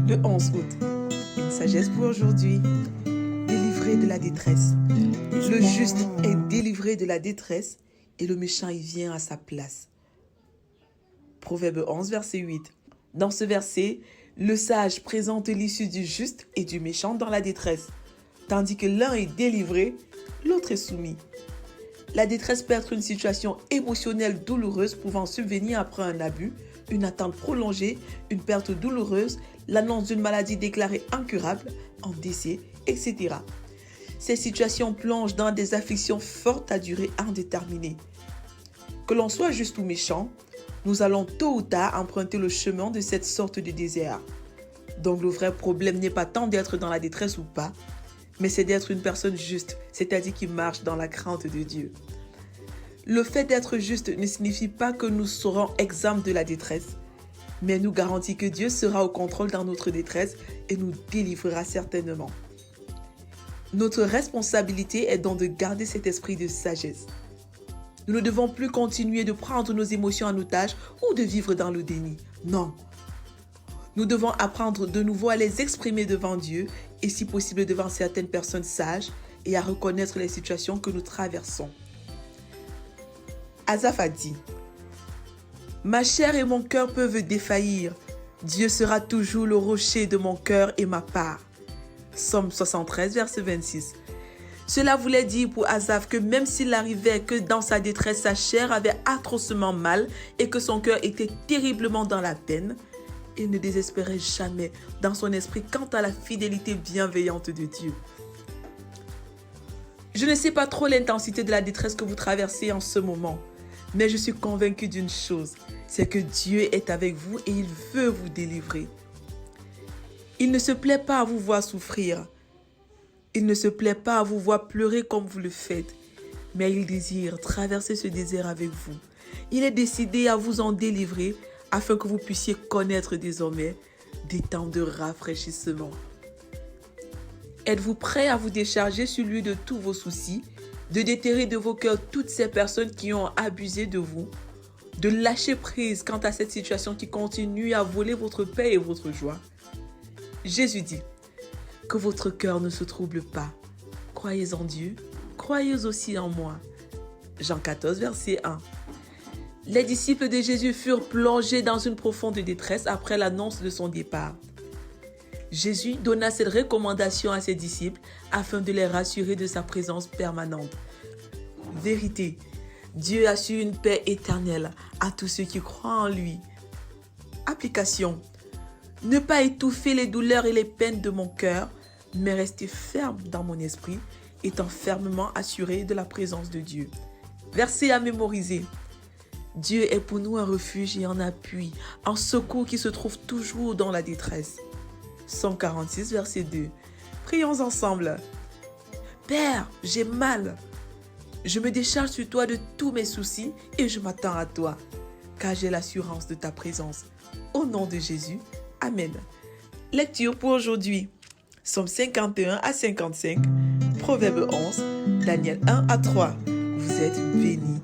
Le 11 août, une sagesse pour aujourd'hui. Délivré de la détresse. Le juste est délivré de la détresse et le méchant y vient à sa place. Proverbe 11, verset 8. Dans ce verset, le sage présente l'issue du juste et du méchant dans la détresse, tandis que l'un est délivré, l'autre est soumis. La détresse peut être une situation émotionnelle douloureuse pouvant subvenir après un abus, une attente prolongée, une perte douloureuse, l'annonce d'une maladie déclarée incurable, un décès, etc. Ces situations plongent dans des afflictions fortes à durée indéterminée. Que l'on soit juste ou méchant, nous allons tôt ou tard emprunter le chemin de cette sorte de désert. Donc le vrai problème n'est pas tant d'être dans la détresse ou pas, mais c'est d'être une personne juste, c'est-à-dire qui marche dans la crainte de Dieu. Le fait d'être juste ne signifie pas que nous serons exempts de la détresse, mais nous garantit que Dieu sera au contrôle dans notre détresse et nous délivrera certainement. Notre responsabilité est donc de garder cet esprit de sagesse. Nous ne devons plus continuer de prendre nos émotions en otage ou de vivre dans le déni. Non. Nous devons apprendre de nouveau à les exprimer devant Dieu et si possible devant certaines personnes sages et à reconnaître les situations que nous traversons. Asaph a dit : « Ma chair et mon cœur peuvent défaillir. Dieu sera toujours le rocher de mon cœur et ma part. » Psaume 73, verset 26. Cela voulait dire pour Asaph que même s'il arrivait que dans sa détresse, sa chair avait atrocement mal et que son cœur était terriblement dans la peine, il ne désespérait jamais dans son esprit quant à la fidélité bienveillante de Dieu. Je ne sais pas trop l'intensité de la détresse que vous traversez en ce moment, mais je suis convaincue d'une chose, c'est que Dieu est avec vous et il veut vous délivrer. Il ne se plaît pas à vous voir souffrir. Il ne se plaît pas à vous voir pleurer comme vous le faites, mais il désire traverser ce désert avec vous. Il est décidé à vous en délivrer afin que vous puissiez connaître désormais des temps de rafraîchissement. Êtes-vous prêt à vous décharger sur lui de tous vos soucis, de déterrer de vos cœurs toutes ces personnes qui ont abusé de vous, de lâcher prise quant à cette situation qui continue à voler votre paix et votre joie? Jésus dit : « Que votre cœur ne se trouble pas. Croyez en Dieu, croyez aussi en moi. » Jean 14, verset 1. Les disciples de Jésus furent plongés dans une profonde détresse après l'annonce de son départ. Jésus donna cette recommandation à ses disciples afin de les rassurer de sa présence permanente. Vérité, Dieu assure une paix éternelle à tous ceux qui croient en lui. Application. Ne pas étouffer les douleurs et les peines de mon cœur, mais rester ferme dans mon esprit, étant fermement assuré de la présence de Dieu. Verset à mémoriser. Dieu est pour nous un refuge et un appui, un secours qui se trouve toujours dans la détresse. 146, verset 2. Prions ensemble. Père, j'ai mal. Je me décharge sur toi de tous mes soucis et je m'attends à toi, car j'ai l'assurance de ta présence. Au nom de Jésus, Amen. Lecture pour aujourd'hui. Psaume 51 à 55, Proverbe 11, Daniel 1 à 3. Vous êtes bénis.